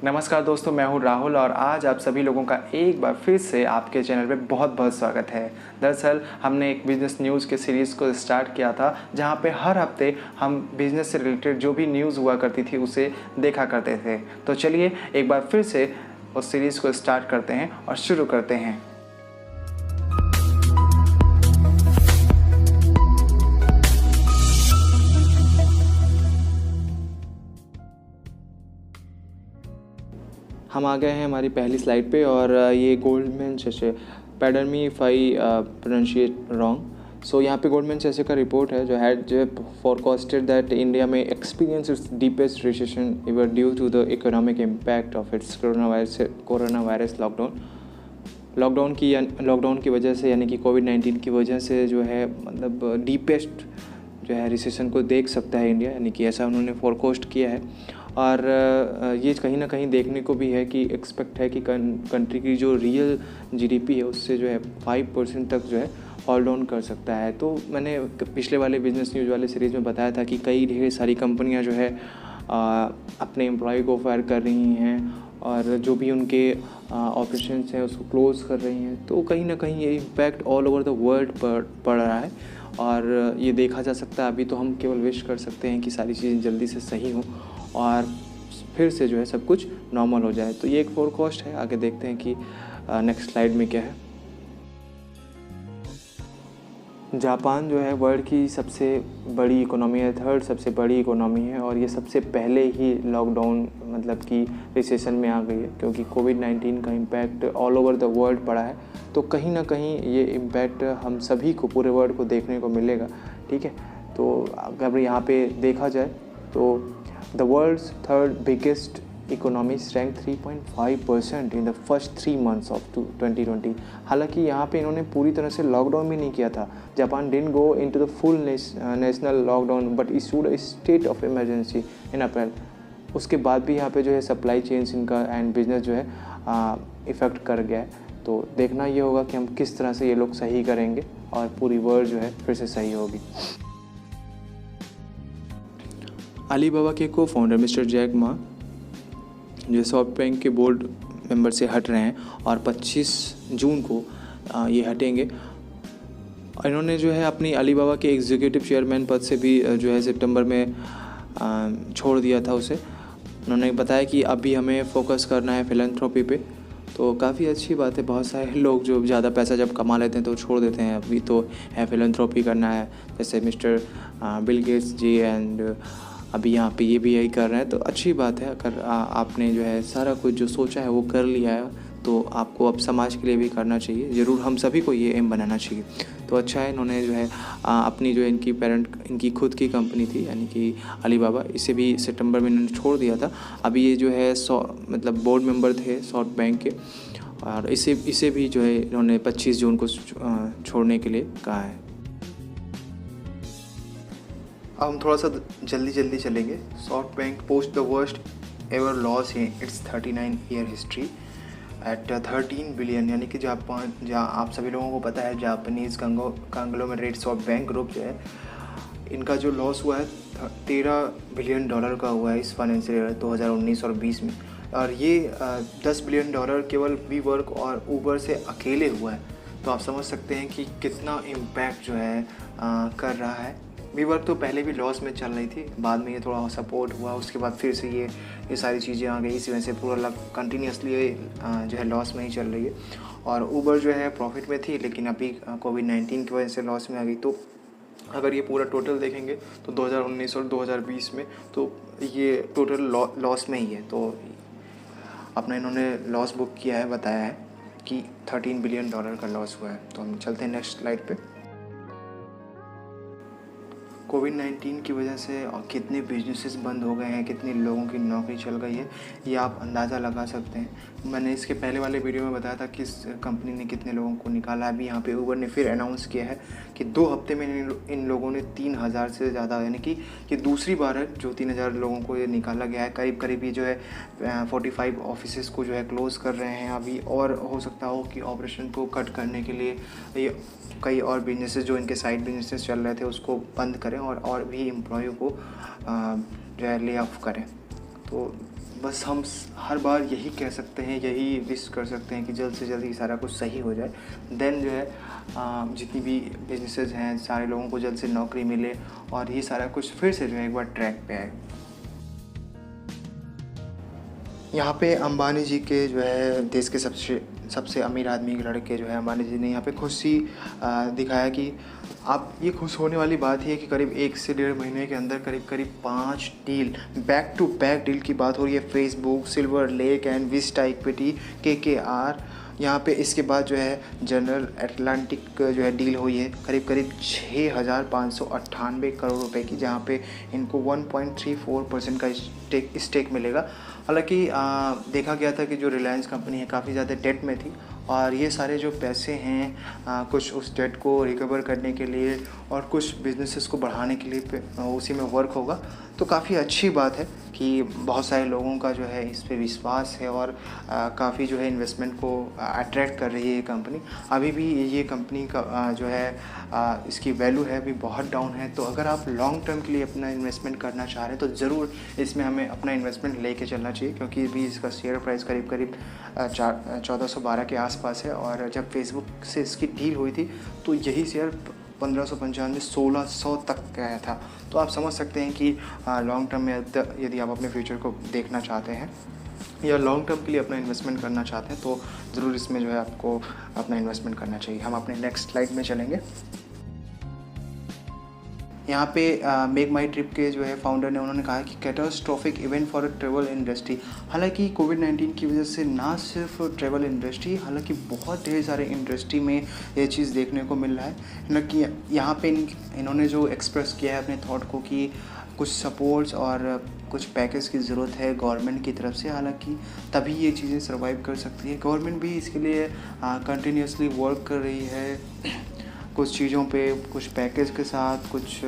नमस्कार दोस्तों, मैं हूं राहुल और आज आप सभी लोगों का एक बार फिर से आपके चैनल पे बहुत बहुत स्वागत है। दरअसल हमने एक बिज़नेस न्यूज़ के सीरीज़ को स्टार्ट किया था जहां पे हर हफ्ते हम बिज़नेस से रिलेटेड जो भी न्यूज़ हुआ करती थी उसे देखा करते थे। तो चलिए एक बार फिर से उस सीरीज़ को स्टार्ट करते हैं और शुरू करते हैं। हम आ गए हैं हमारी पहली स्लाइड पे और ये Goldman Sachs, pardon me if I pronunciate wrong. So यहाँ पे गोल्डमैन सैचे का रिपोर्ट है जो फोरकास्टेड दैट इंडिया में experience its deepest recession ever due to the economic impact of its corona virus lockdown की वजह से, यानी कि कोविड-19 की वजह से जो है मतलब डीपेस्ट जो है रिसेशन को देख सकता है इंडिया, यानी कि ऐसा उन्होंने फोरकास्ट किया है। और ये कहीं ना कहीं देखने को भी है कि एक्सपेक्ट है कि कंट्री की जो रियल जीडीपी है उससे जो है 5% तक जो है फॉल डाउन कर सकता है। तो मैंने पिछले वाले बिजनेस न्यूज़ वाले सीरीज़ में बताया था कि कई ढेर सारी कंपनियां जो है अपने एम्प्लॉय को फायर कर रही हैं और जो भी उनके ऑपरेशंस हैं उसको क्लोज़ कर रही हैं। तो कहीं ना कहीं ये impact all over the world पड़ रहा है और ये देखा जा सकता है। अभी तो हम केवल विश कर सकते हैं कि सारी चीज़ें जल्दी से सही हों और फिर से जो है सब कुछ नॉर्मल हो जाए। तो ये एक फोरकास्ट है। आगे देखते हैं कि नेक्स्ट स्लाइड में क्या है। जापान जो है वर्ल्ड की सबसे बड़ी इकोनॉमी है, थर्ड सबसे बड़ी इकोनॉमी है और ये सबसे पहले ही लॉकडाउन मतलब कि रिसेशन में आ गई है क्योंकि कोविड-19 का impact all over the world पड़ा है। तो कहीं ना कहीं ये इम्पैक्ट हम सभी को, पूरे वर्ल्ड को देखने को मिलेगा। ठीक है, तो अगर यहाँ पे देखा जाए तो the world's third biggest economy rank 3.5% in the first 3 months of 2020। हालांकि यहाँ पे इन्होंने पूरी तरह से लॉकडाउन भी नहीं किया था। Japan didn't go into the full national lockdown but issued a state of emergency in April. उसके बाद भी यहाँ पे जो है सप्लाई चेन्स इनका एंड बिजनेस जो है इफ़ेक्ट कर गया है। तो देखना ये होगा कि हम किस तरह से ये लोग सही करेंगे और पूरी वर्ल्ड जो है फिर से सही होगी। अलीबाबा के को फाउंडर मिस्टर जैक मा जो सॉफ्टबैंक के बोर्ड मेंबर से हट रहे हैं और 25 जून को ये हटेंगे। इन्होंने जो है अपनी अलीबाबा के एग्जीक्यूटिव चेयरमैन पद से भी जो है सितंबर में छोड़ दिया था उसे। उन्होंने बताया कि अभी हमें फोकस करना है फिलैंथ्रोपी पे। तो काफ़ी अच्छी बात है। बहुत सारे लोग जो ज़्यादा पैसा जब कमा लेते हैं तो छोड़ देते हैं। अभी तो है फिलैंथ्रोपी करना है, जैसे mister Bill Gates ji and अभी यहाँ पे ये भी यही कर रहे हैं। तो अच्छी बात है। अगर आपने जो है सारा कुछ जो सोचा है वो कर लिया है तो आपको अब समाज के लिए भी करना चाहिए। ज़रूर हम सभी को ये एम बनाना चाहिए। तो अच्छा है, इन्होंने जो है अपनी जो इनकी इनकी खुद की कंपनी थी यानी कि अलीबाबा, इसे भी सितंबर में इन्होंने छोड़ दिया था। अभी ये जो है मतलब बोर्ड मेंबर थे सॉफ्टबैंक के और इसे भी जो है इन्होंने 25 जून को छोड़ने के लिए कहा है। अब हम थोड़ा सा जल्दी चलेंगे। SoftBank post the worst ever loss in its 39-year history eight 13 billion, यानी कि जापान, जहाँ आप सभी लोगों को पता है जापानीज़ कांग्लोमेरेट सॉफ्टबैंक ग्रुप जो है, इनका जो लॉस हुआ है $13 बिलियन का हुआ है इस फाइनेंशियल ईयर 2019 और 20 में। और ये $10 बिलियन केवल वीवर्क और ऊबर से अकेले हुआ है। तो आप समझ सकते हैं कि कितना इम्पैक्ट जो है कर रहा है। वीवर्क तो पहले भी लॉस में चल रही थी, बाद में ये थोड़ा सपोर्ट हुआ, उसके बाद फिर से ये सारी चीज़ें आ गई। इस वजह से पूरा कंटिन्यूसली जो है लॉस में ही चल रही है। और ऊबर जो है प्रॉफिट में थी लेकिन अभी कोविड-19 की वजह से लॉस में आ गई। तो अगर ये पूरा टोटल देखेंगे तो 2019 और 2020 में तो ये टोटल लॉस में ही है। तो अपना इन्होंने लॉस बुक किया है, बताया है कि $13 बिलियन का लॉस हुआ है। तो हम चलते हैं नेक्स्ट स्लाइड पे। कोविड-19 की वजह से कितने बिजनेसेस बंद हो गए हैं, कितने लोगों की नौकरी चल गई है, ये आप अंदाज़ा लगा सकते हैं। मैंने इसके पहले वाले वीडियो में बताया था कि इस कंपनी ने कितने लोगों को निकाला। अभी यहाँ पे ऊबर ने फिर अनाउंस किया है कि 2 हफ्ते में इन लोगों ने 3000 से ज़्यादा, यानी कि ये दूसरी बार है जो 3000 लोगों को ये निकाला गया है। करीब ये जो है 45 ऑफिसेस को जो है क्लोज़ कर रहे हैं अभी, और हो सकता हो कि ऑपरेशन को कट करने के लिए ये कई और बिजनेसेस जो इनके साइड बिजनेसेस चल रहे थे उसको बंद करें और भी एम्प्लॉय को जो है ले ऑफ करें। तो बस हम हर बार यही कह सकते हैं, यही विश कर सकते हैं कि जल्द से जल्द ये सारा कुछ सही हो जाए। देन जो है जितनी भी बिजनेसेस हैं, सारे लोगों को जल्द से नौकरी मिले और ये सारा कुछ फिर से जो है एक बार ट्रैक पे आए। यहाँ पे अंबानी जी के जो है देश के सबसे अमीर आदमी के लड़के जो है अंबानी जी ने यहाँ पे खुशी दिखाया कि आप ये खुश होने वाली बात ही है कि करीब 1 से 1.5 महीने के अंदर करीब 5 deal, back to back deal की बात हो रही है। Facebook, Silver Lake and Vista Equity, KKR, यहाँ पे इसके बाद जो है जनरल एटलांटिक जो है डील हुई है करीब 6,598 करोड़ रुपए की, जहाँ पे इनको 1.34% का स्टेक मिलेगा। हालांकि देखा गया था कि जो रिलायंस कंपनी है काफ़ी ज़्यादा डेट में थी और ये सारे जो पैसे हैं कुछ उस डेट को रिकवर करने के लिए और कुछ बिजनेसेस को बढ़ाने के लिए उसी में वर्क होगा। तो काफ़ी अच्छी बात है कि बहुत सारे लोगों का जो है इस पे विश्वास है और काफ़ी जो है इन्वेस्टमेंट को अट्रैक्ट कर रही है ये कंपनी। अभी भी ये कंपनी का जो है इसकी वैल्यू है अभी बहुत डाउन है। तो अगर आप लॉन्ग टर्म के लिए अपना इन्वेस्टमेंट करना चाह रहे हैं तो ज़रूर इसमें हमें अपना इन्वेस्टमेंट लेके चलना चाहिए, क्योंकि अभी इसका शेयर प्राइस करीब 1412 के आसपास है और जब फेसबुक से इसकी डील हुई थी तो यही शेयर 1595 1600 तक गया था। तो आप समझ सकते हैं कि लॉन्ग टर्म में यदि आप अपने फ्यूचर को देखना चाहते हैं या लॉन्ग टर्म के लिए अपना इन्वेस्टमेंट करना चाहते हैं तो ज़रूर इसमें जो है आपको अपना इन्वेस्टमेंट करना चाहिए। हम अपने नेक्स्ट स्लाइड में चलेंगे। यहाँ पे मेक माई ट्रिप के जो है फाउंडर ने उन्होंने कहा कि catastrophic event for travel industry. हालांकि कोविड-19 की वजह से ना सिर्फ ट्रैवल इंडस्ट्री, हालांकि बहुत ढेर सारे इंडस्ट्री में ये चीज़ देखने को मिल रहा है ना कि यहाँ पे इन्होंने जो एक्सप्रेस किया है अपने थॉट को कि कुछ सपोर्ट्स और कुछ पैकेज की ज़रूरत है गवर्नमेंट की तरफ से, हालांकि तभी ये चीज़ें सर्वाइव कर सकती है। गवर्नमेंट भी इसके लिए कंटिन्यूसली वर्क कर रही है कुछ चीज़ों पे, कुछ पैकेज के साथ, कुछ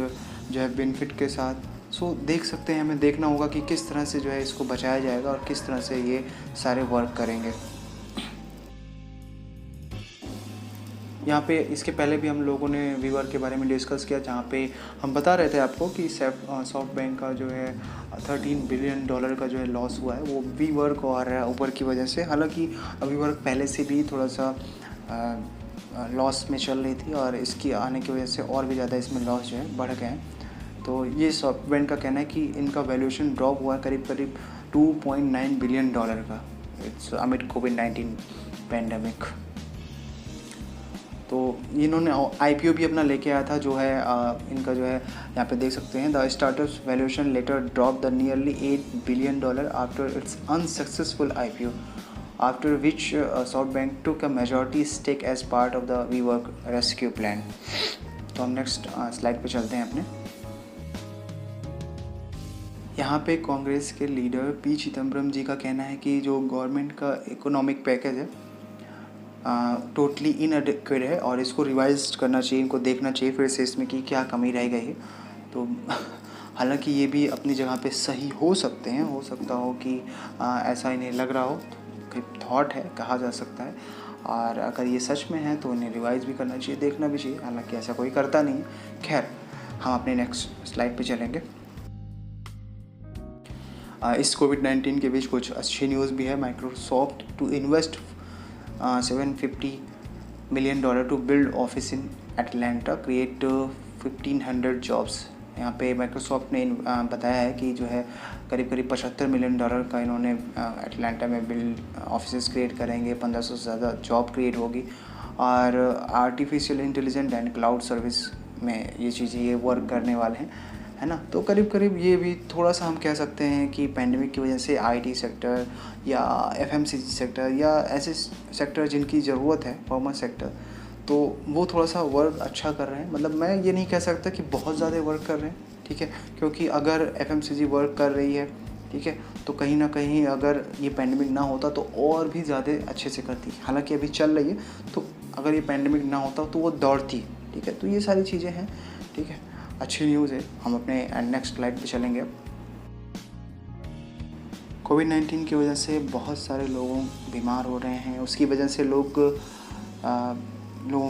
जो है बेनिफिट के साथ। सो देख सकते हैं, हमें देखना होगा कि किस तरह से जो है इसको बचाया जाएगा और किस तरह से ये सारे वर्क करेंगे। यहाँ पे इसके पहले भी हम लोगों ने वीवर्क के बारे में डिस्कस किया, जहाँ पे हम बता रहे थे आपको कि सॉफ्ट बैंक का जो है $13 बिलियन का जो है लॉस हुआ है वो वीवर्क और ऊबर की वजह से। हालांकि वीवर्क पहले से भी थोड़ा सा लॉस में चल रही थी और इसकी आने की वजह से और भी ज़्यादा इसमें लॉस जो है बढ़ गए हैं। तो ये सॉफ्टवेयर का कहना है कि इनका वैल्यूएशन ड्रॉप हुआ है करीब $2.9 बिलियन का। It's amid covid pandemic. तो इन्होंने IPO भी अपना लेके आया था जो है इनका जो है यहाँ पे देख सकते हैं, the startups valuation later drop the nearly $8 billion after its unsuccessful IPO, after which SoftBank took a majority stake as part of the WeWork rescue plan। तो हम नेक्स्ट स्लाइड पे चलते हैं अपने। यहाँ पे कांग्रेस के लीडर P चिदम्बरम जी का कहना है कि जो गवर्नमेंट का इकोनॉमिक पैकेज है टोटली इनएडिक्वेट है और इसको रिवाइज करना चाहिए, इनको देखना चाहिए फिर से इसमें कि क्या कमी रह गई है। तो हालांकि ये भी अपनी जगह पे सही हो सकते हैं, हो सकता हो कि ऐसा इन्हें लग रहा हो, थॉट है, कहा जा सकता है। और अगर ये सच में है तो इन्हें रिवाइज भी करना चाहिए, देखना भी चाहिए, हालांकि ऐसा कोई करता नहीं है। खैर, हम अपने नेक्स्ट स्लाइड पे चलेंगे। इस कोविड-19 के बीच कुछ अच्छी न्यूज़ भी है। Microsoft to invest $750 million to build office in Atlanta, create 1500 jobs. यहाँ पे माइक्रोसॉफ्ट ने बताया है कि जो है करीब $75 मिलियन का इन्होंने एटलांटा में बिल्ड ऑफिस क्रिएट करेंगे, 1500 से ज़्यादा जॉब क्रिएट होगी और artificial intelligence and cloud service में ये चीज़ें ये वर्क करने वाले हैं, है ना। तो करीब ये भी थोड़ा सा हम कह सकते हैं कि पैंडेमिक की वजह से IT सेक्टर या FMCG सेक्टर या ऐसे सेक्टर जिनकी ज़रूरत है, कॉमर्स सेक्टर, तो वो थोड़ा सा वर्क अच्छा कर रहे हैं। मतलब मैं ये नहीं कह सकता कि बहुत ज़्यादा वर्क कर रहे हैं, ठीक है, क्योंकि अगर FMCG वर्क कर रही है, ठीक है, तो कहीं ना कहीं अगर ये पैंडेमिक ना होता तो और भी ज़्यादा अच्छे से करती। हालांकि अभी चल रही है, तो अगर ये पैंडेमिक ना होता तो वो दौड़ती, ठीक है। तो ये सारी चीज़ें हैं, ठीक है, अच्छी न्यूज़ है। हम अपने नेक्स्ट स्लाइड पे चलेंगे अब। कोविड-19 की वजह से बहुत सारे लोग बीमार हो रहे हैं, उसकी वजह से लोगों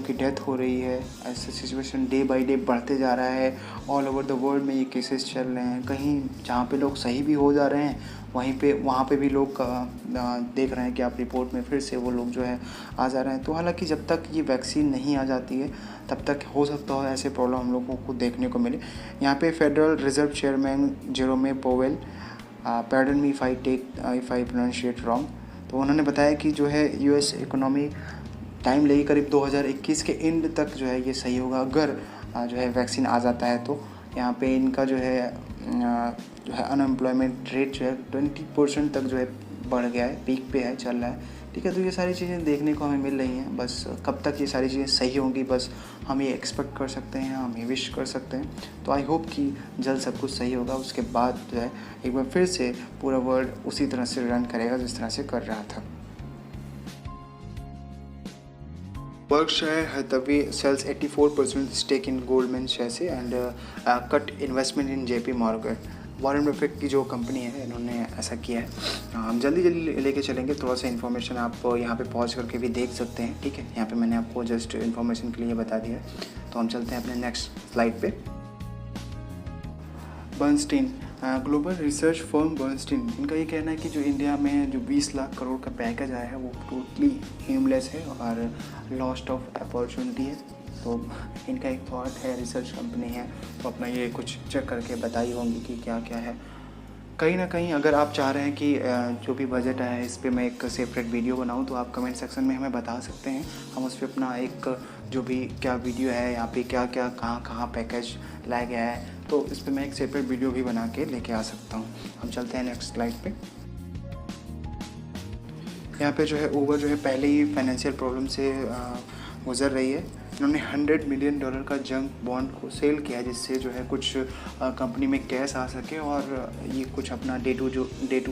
की डेथ हो रही है। ऐसा सिचुएशन डे बाय डे बढ़ते जा रहा है। ऑल ओवर द वर्ल्ड में ये केसेस चल रहे हैं। कहीं जहाँ पे लोग सही भी हो जा रहे हैं वहाँ पे भी लोग देख रहे हैं कि आप रिपोर्ट में फिर से वो लोग जो है आ जा रहे हैं। तो हालांकि जब तक ये वैक्सीन नहीं आ जाती है तब तक हो सकता है ऐसे प्रॉब्लम हम लोगों को देखने को मिले। यहाँ पे federal reserve chairman Jerome Powell, pardon me if I pronunciate wrong, तो उन्होंने बताया कि जो है यूएस इकोनॉमी टाइम लेगी करीब 2021 के एंड तक जो है ये सही होगा अगर जो है वैक्सीन आ जाता है। तो यहाँ पे इनका जो है अनएम्प्लॉयमेंट रेट जो है 20% तक जो है बढ़ गया है, पीक पे है, चल रहा है। ठीक है, तो ये सारी चीज़ें देखने को हमें मिल रही हैं। बस कब तक ये सारी चीज़ें सही होंगी बस हम ये एक्सपेक्ट कर सकते हैं, हम ये विश कर सकते हैं। तो आई होप कि जल्द सब कुछ सही होगा, उसके बाद जो है एक बार फिर से पूरा वर्ल्ड उसी तरह से रन करेगा जिस तरह से कर रहा था। Berkshire Hathaway sells 84% stake in Goldman Sachs and cut investment in JP Morgan। Warren Buffett की जो कंपनी है इन्होंने ऐसा किया है। हम जल्दी लेके चलेंगे, थोड़ा सा इन्फॉर्मेशन आप यहाँ पे पॉज करके भी देख सकते हैं। ठीक है, यहाँ पे मैंने आपको जस्ट इन्फॉर्मेशन के लिए बता दिया है। तो हम चलते हैं अपने नेक्स्ट स्लाइड पे। Bernstein, global research firm Bernstein, इनका ये कहना है कि जो इंडिया में जो 20 लाख करोड़ का पैकेज आया है वो टोटली एमलेस है और लॉस्ट ऑफ अपॉर्चुनिटी है। तो इनका एक थॉट है, रिसर्च कंपनी है, तो अपना ये कुछ चेक करके बताई होंगी कि क्या क्या है। कहीं ना कहीं अगर आप चाह रहे हैं कि जो भी बजट है इस पे मैं एक सेपरेट वीडियो बनाऊं तो आप कमेंट सेक्शन में हमें बता सकते हैं। हम उस पर अपना एक जो भी क्या वीडियो है, यहाँ पे क्या क्या कहाँ पैकेज लाया गया है, तो इस पर मैं एक सेपरेट वीडियो भी बना के लेके आ सकता हूँ। हम चलते हैं नेक्स्ट स्लाइड पे। यहाँ पे जो है उबर जो है पहले ही फाइनेंशियल प्रॉब्लम से गुजर रही है। इन्होंने $100 मिलियन का जंक बॉन्ड को सेल किया है जिससे जो है कुछ कंपनी में कैश आ सके और ये कुछ अपना डे टू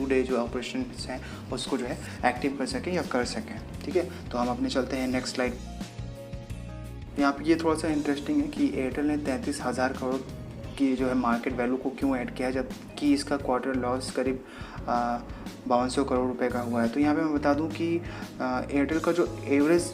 डे जो ऑपरेशन हैं उसको जो है एक्टिव कर सके या कर सकें। ठीक है, तो हम अपने चलते हैं नेक्स्ट स्लाइड। यहाँ पे ये थोड़ा सा इंटरेस्टिंग है कि एयरटेल ने 33,000 करोड़ की जो है मार्केट वैल्यू को क्यों ऐड किया जबकि इसका क्वार्टर लॉस करीब 5200 करोड़ रुपए का हुआ है। तो यहाँ पे मैं बता दूँ कि एयरटेल का जो एवरेज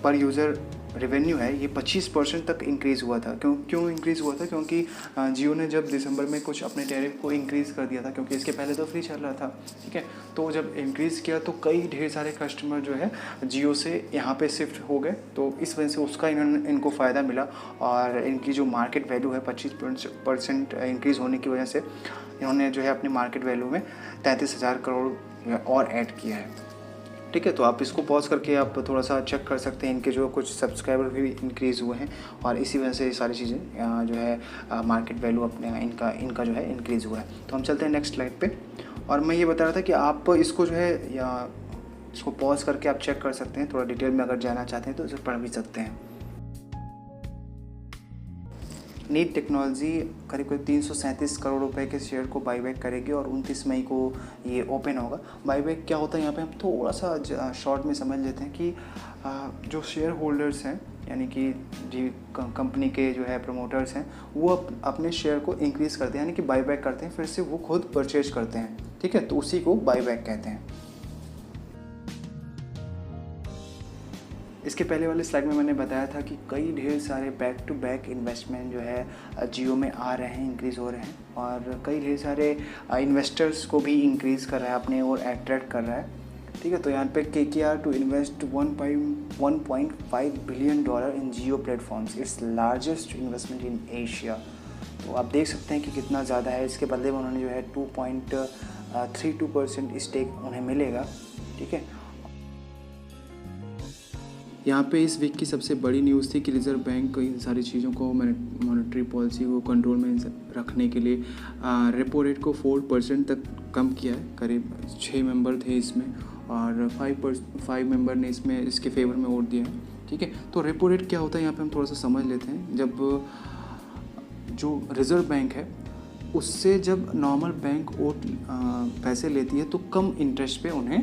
पर यूज़र रेवेन्यू है ये 25% तक इंक्रीज़ हुआ था। क्यों इंक्रीज़ हुआ था? क्योंकि जियो ने जब दिसंबर में कुछ अपने टैरिफ को इंक्रीज़ कर दिया था, क्योंकि इसके पहले तो फ्री चल रहा था। ठीक है, तो जब इंक्रीज़ किया तो कई ढेर सारे कस्टमर जो है जियो से यहाँ पे शिफ्ट हो गए, तो इस वजह से उसका इनको फ़ायदा मिला और इनकी जो मार्केट वैल्यू है 25% इंक्रीज़ होने की वजह से इन्होंने जो है अपनी मार्केट वैल्यू में 33,000 करोड़ और ऐड किया है। ठीक है, तो आप इसको पॉज करके आप थोड़ा सा चेक कर सकते हैं, इनके जो कुछ सब्सक्राइबर भी इंक्रीज़ हुए हैं और इसी वजह से ये सारी चीज़ें जो है मार्केट वैल्यू अपने इनका जो है इंक्रीज़ हुआ है। तो हम चलते हैं नेक्स्ट स्लाइड पे। और मैं ये बता रहा था कि आप इसको जो है या इसको पॉज करके आप चेक कर सकते हैं, थोड़ा डिटेल में अगर जाना चाहते हैं तो इसे पढ़ भी सकते हैं। नीट टेक्नोलॉजी करीब 337 करोड़ रुपए के शेयर को बाईबैक करेगी और 29 मई को ये ओपन होगा। बाईबैक क्या होता है यहाँ पे हम थोड़ा सा शॉर्ट में समझ लेते हैं कि जो शेयर होल्डर्स हैं यानी कि जी कंपनी के जो है प्रमोटर्स हैं वो अपने शेयर को इंक्रीज़ करते हैं, यानी कि बाईबैक करते हैं, फिर से वो खुद परचेज करते हैं। ठीक है, तो उसी को बाईबैक कहते हैं। इसके पहले वाले स्लाइड में मैंने बताया था कि कई ढेर सारे बैक टू बैक इन्वेस्टमेंट जो है जियो में आ रहे हैं, इंक्रीज़ हो रहे हैं और कई ढेर सारे इन्वेस्टर्स को भी इंक्रीज़ कर रहा है अपने और अट्रैक्ट कर रहा है। ठीक है, तो यहाँ पे KKR to invest $1.5 billion in Jio platforms, its largest investment in Asia. तो आप देख सकते हैं कि कितना ज़्यादा है। इसके बदले में उन्होंने जो है 2.32% स्टेक उन्हें मिलेगा। ठीक है, यहाँ पे इस वीक की सबसे बड़ी न्यूज़ थी कि रिज़र्व बैंक इन सारी चीज़ों को मॉनेटरी पॉलिसी को कंट्रोल में रखने के लिए रेपो रेट को 4% तक कम किया है। करीब 6 मेंबर थे इसमें और 5 मेंबर ने इसके फेवर में वोट दिया है। ठीक है, तो रेपो रेट क्या होता है यहाँ पे हम थोड़ा सा समझ लेते हैं। जब जो रिज़र्व बैंक है उससे जब नॉर्मल बैंक पैसे लेती है तो कम इंटरेस्ट पे उन्हें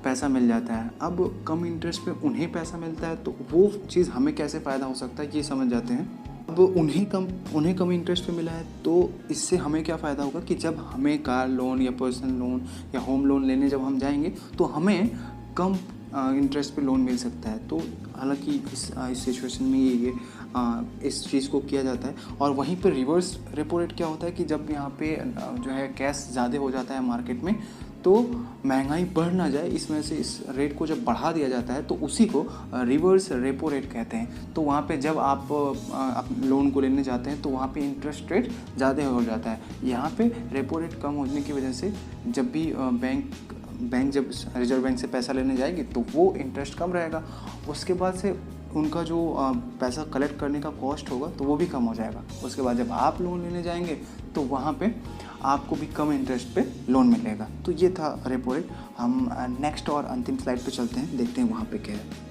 पैसा मिल जाता है। अब कम इंटरेस्ट पे उन्हें पैसा मिलता है तो वो चीज़ हमें कैसे फ़ायदा हो सकता है ये समझ जाते हैं। अब उन्हें कम इंटरेस्ट पे मिला है तो इससे हमें क्या फ़ायदा होगा कि जब हमें कार लोन या पर्सनल लोन या होम लोन लेने जब हम जाएंगे तो हमें कम इंटरेस्ट पे लोन मिल सकता है। तो हालांकि इस सिचुएशन में ये इस चीज़ को किया जाता है। और वहीं पर रिवर्स रेपो रेट क्या होता है कि जब यहाँ पे जो है कैश ज़्यादा हो जाता है मार्केट में तो महंगाई बढ़ ना जाए इस वजह से इस रेट को जब बढ़ा दिया जाता है तो उसी को रिवर्स रेपो रेट कहते हैं। तो वहाँ पे जब आप लोन को लेने जाते हैं तो वहाँ पे इंटरेस्ट रेट ज़्यादा हो जाता है। यहाँ पे रेपो रेट कम होने की वजह से जब भी बैंक जब रिजर्व बैंक से पैसा लेने जाएगी तो वो इंटरेस्ट कम रहेगा, उसके बाद से उनका जो पैसा कलेक्ट करने का कॉस्ट होगा तो वो भी कम हो जाएगा। उसके बाद जब आप लोन लेने जाएंगे तो वहाँ पे आपको भी कम इंटरेस्ट पे लोन मिलेगा। तो ये था रेपो रेट। हम नेक्स्ट और अंतिम स्लाइड पे चलते हैं, देखते हैं वहाँ पे क्या है।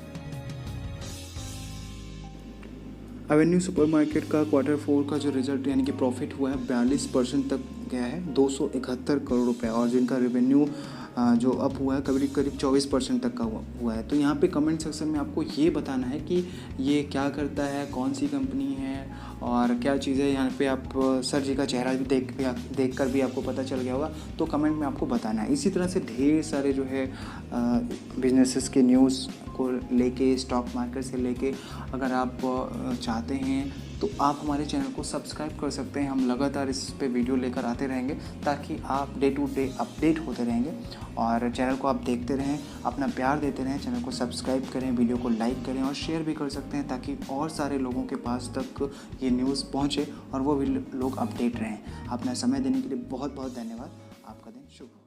एवेन्यू सुपरमार्केट का Q4 का जो रिजल्ट यानी कि प्रॉफिट हुआ है 42% तक गया है, 271 करोड़ रुपए, और जिनका रेवेन्यू जो अप हुआ है करीब 24% तक का हुआ है। तो यहाँ पे कमेंट सेक्शन में आपको ये बताना है कि ये क्या करता है, कौन सी कंपनी है और क्या चीज़ है। यहाँ पे आप सर जी का चेहरा भी देख कर भी आपको पता चल गया होगा, तो कमेंट में आपको बताना है। इसी तरह से ढेर सारे जो है बिजनेसेस के न्यूज़ को लेके, स्टॉक मार्केट से लेके अगर आप चाहते हैं तो आप हमारे चैनल को सब्सक्राइब कर सकते हैं। हम लगातार इस पे वीडियो लेकर आते रहेंगे ताकि आप डे टू डे अपडेट होते रहेंगे, और चैनल को आप देखते रहें, अपना प्यार देते रहें। चैनल को सब्सक्राइब करें, वीडियो को लाइक करें और शेयर भी कर सकते हैं ताकि और सारे लोगों के पास तक ये न्यूज़ पहुँचे और वो भी लोग अपडेट रहें। अपना समय देने के लिए बहुत बहुत धन्यवाद। आपका दिन शुभ हो।